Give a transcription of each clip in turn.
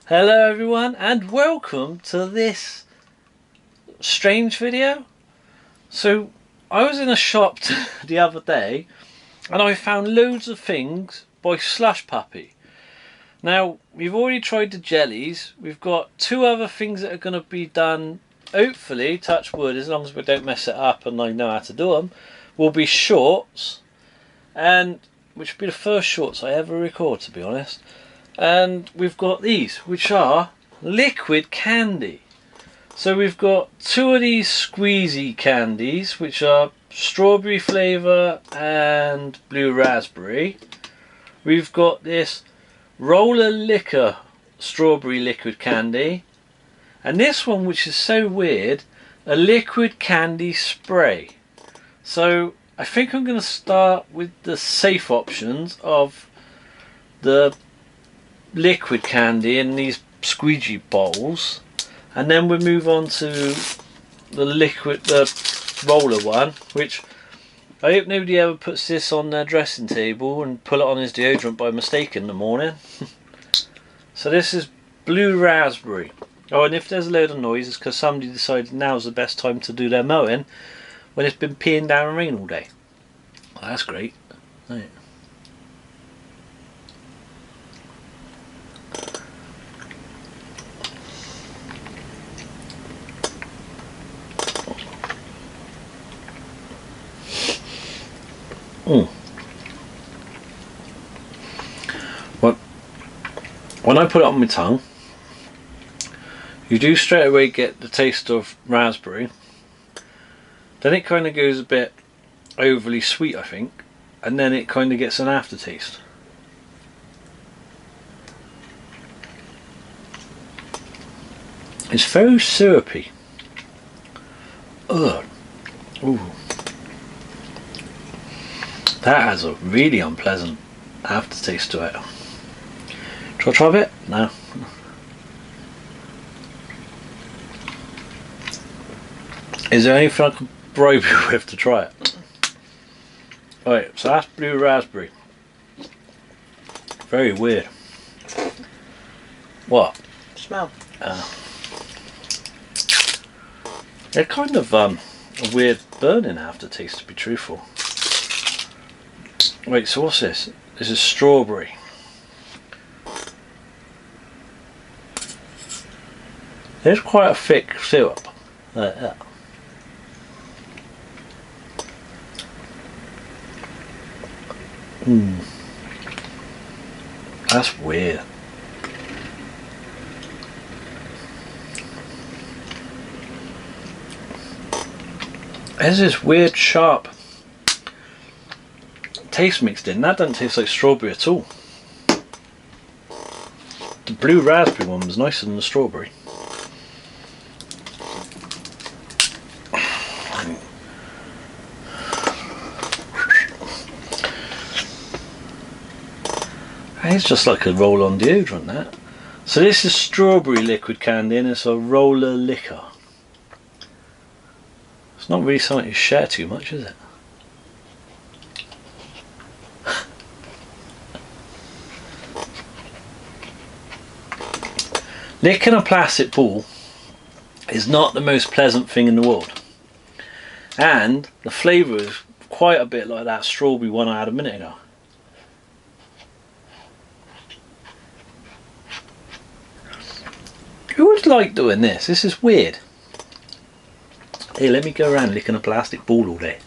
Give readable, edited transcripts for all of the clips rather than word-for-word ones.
Hello everyone and welcome to this strange video. So I was in a shop the other day and I found loads of things by Slush Puppie. Now we've already tried the jellies, we've got two other things that are going to be done, hopefully, touch wood, as long as we don't mess it up and I know how to do them, will be shorts, and which will be the first shorts I ever record, to be honest. And we've got these, which are liquid candy. So we've got two of these squeezy candies, which are strawberry flavour and blue raspberry. We've got this roller liquor strawberry liquid candy, and this one, which is so weird, a liquid candy spray. So I think I'm going to start with the safe options of the liquid candy in these squeegee bottles, and then we move on to the roller one, which I hope nobody ever puts this on their dressing table and pull it on his deodorant by mistake in the morning. So this is blue raspberry. Oh, and if there's a load of noise, it's because somebody decided now's the best time to do their mowing when it's been peeing down rain all day. Well, that's great. Right. Well, when I put it on my tongue, you do straight away get the taste of raspberry. Then it kind of goes a bit overly sweet, I think, and then it kind of gets an aftertaste. It's very syrupy. Ugh. Ooh. That has a really unpleasant aftertaste to it. Shall I try a bit? No. Is there anything I can bribe you with to try it? Alright, so that's blue raspberry. Very weird. What? Smell. They're kind of a weird burning aftertaste, to be truthful. Wait, so what's this? This is strawberry. There's quite a thick syrup. Like that. That's weird. There's this weird sharp taste mixed in. That doesn't taste like strawberry at all. The blue raspberry one was nicer than the strawberry. It's just like a roll-on deodorant, that. So this is strawberry liquid candy and it's a roller liquor. It's not really something to share too much, is it? Licking a plastic ball is not the most pleasant thing in the world. And the flavour is quite a bit like that strawberry one I had a minute ago. Who would like doing this? This is weird. Hey, let me go around licking a plastic ball all day.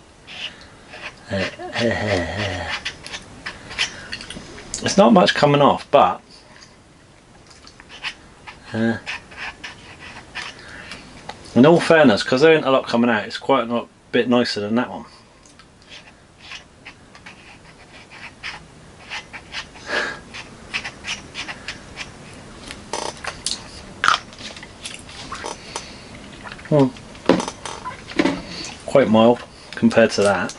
It's not much coming off, but in all fairness, because there ain't a lot coming out, it's quite a bit nicer than that one. Quite mild compared to that.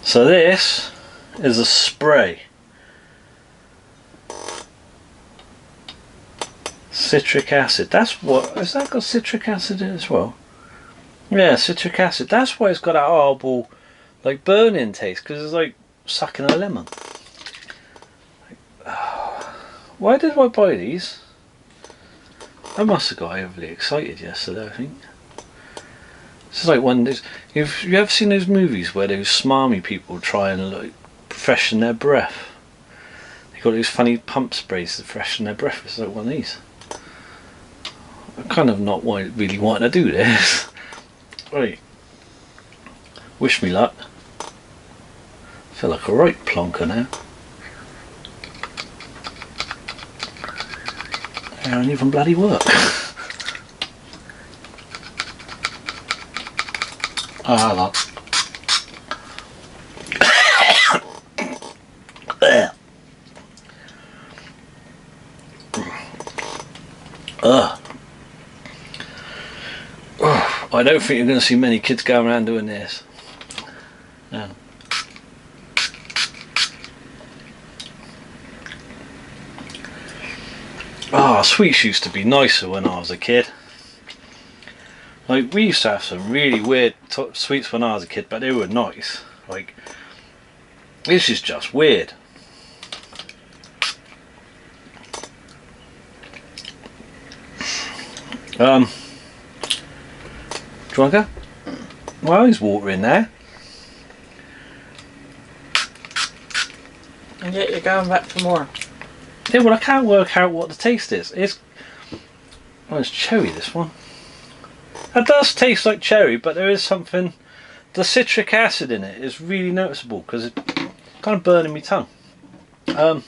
So this is a spray. Citric acid. That's what. Has that got citric acid in it as well? Yeah, citric acid. That's why it's got that horrible, like, burning taste, because it's like sucking a lemon. Why did I buy these? I must have got overly excited yesterday, I think. This is like one of those... Have you ever seen those movies where those smarmy people try and like freshen their breath? They got those funny pump sprays to freshen their breath. It's like one of these. I'm kind of not really wanting to do this. Right. Wish me luck. I feel like a right plonker now. They don't even bloody work. Ah, look. I don't think you're going to see many kids going around doing this. No. Sweets used to be nicer when I was a kid. Like, we used to have some really weird sweets when I was a kid, but they were nice. Like, this is just weird. Do you want to go? Well, there's water in there. And yet you're going back for more. Yeah, well, I can't work out what the taste is. It's cherry, this one. It does taste like cherry, but there is something... The citric acid in it is really noticeable because it's kind of burning my tongue. Let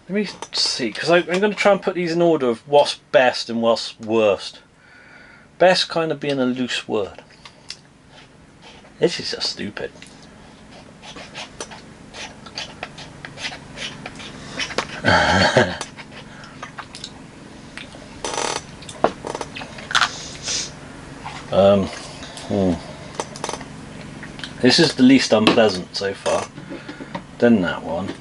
me see, because I'm going to try and put these in order of what's best and what's worst. Best kind of being a loose word. This is just stupid. This is the least unpleasant so far. Then that one.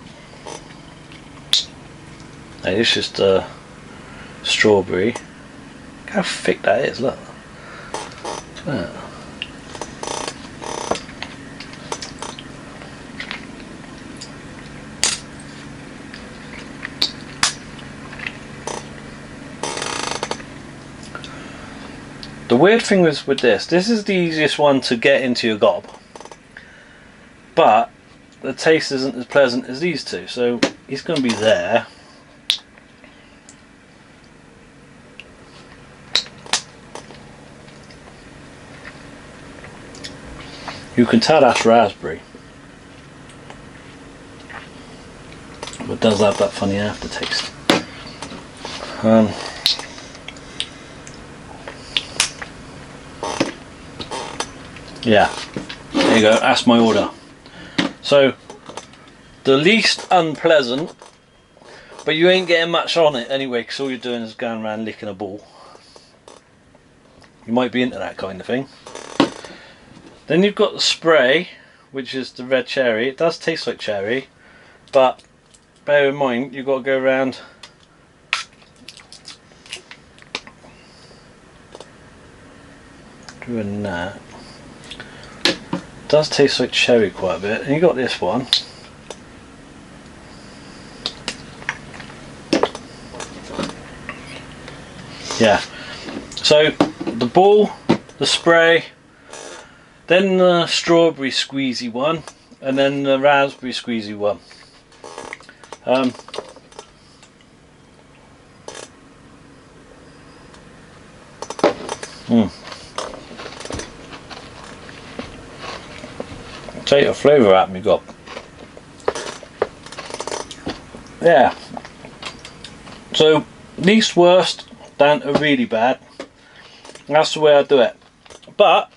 Hey, it's just strawberry. Look how thick that is, look. Yeah. The weird thing is with this is the easiest one to get into your gob, but the taste isn't as pleasant as these two, so it's going to be there. You can tell that's raspberry, but it does have that funny aftertaste. Yeah, there you go, that's my order. So, the least unpleasant, but you ain't getting much on it anyway, because all you're doing is going around licking a ball. You might be into that kind of thing. Then you've got the spray, which is the red cherry. It does taste like cherry, but bear in mind you've got to go around doing that. It does taste like cherry quite a bit. And you got this one. Yeah. So the ball, the spray, then the strawberry squeezy one, and then the raspberry squeezy one. Take a flavour at me, gob. Yeah. So least worst down to really bad. That's the way I do it. But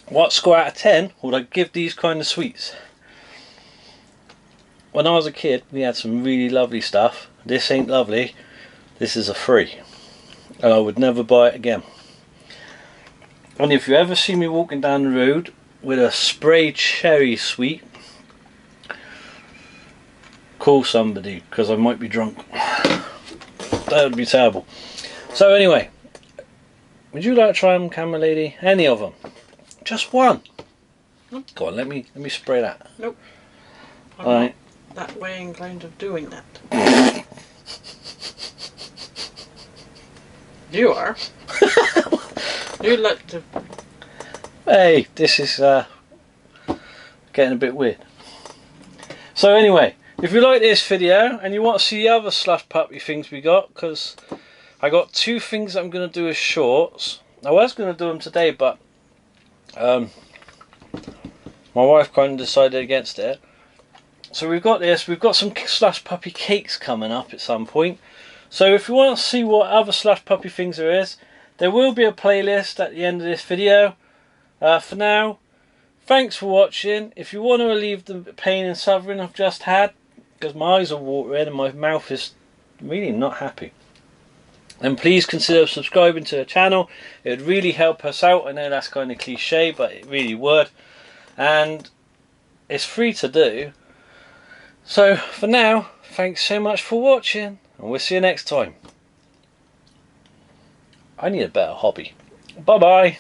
what score out of 10 would I give these kind of sweets? When I was a kid, we had some really lovely stuff. This ain't lovely. This is a 3, and I would never buy it again. And if you ever see me walking down the road with a sprayed cherry sweet, call somebody, because I might be drunk. That would be terrible. So anyway, would you like to try them, camera lady? Any of them? Just one. Nope. Go on, let me spray that. Nope. Alright. That way way inclined of doing that. You are. You like to... Hey, this is getting a bit weird. So anyway, if you like this video and you want to see the other Slush Puppie things we got, because I got 2 things that I'm going to do as shorts. I was going to do them today, but my wife kind of decided against it. So we've got this. We've got some Slush Puppie cakes coming up at some point. So if you want to see what other Slush Puppie things there is, there will be a playlist at the end of this video. For now, thanks for watching. If you want to relieve the pain and suffering I've just had, because my eyes are watering and my mouth is really not happy, then please consider subscribing to the channel. It would really help us out. I know that's kind of cliche, but it really would. And it's free to do. So for now, thanks so much for watching, and we'll see you next time. I need a better hobby. Bye bye.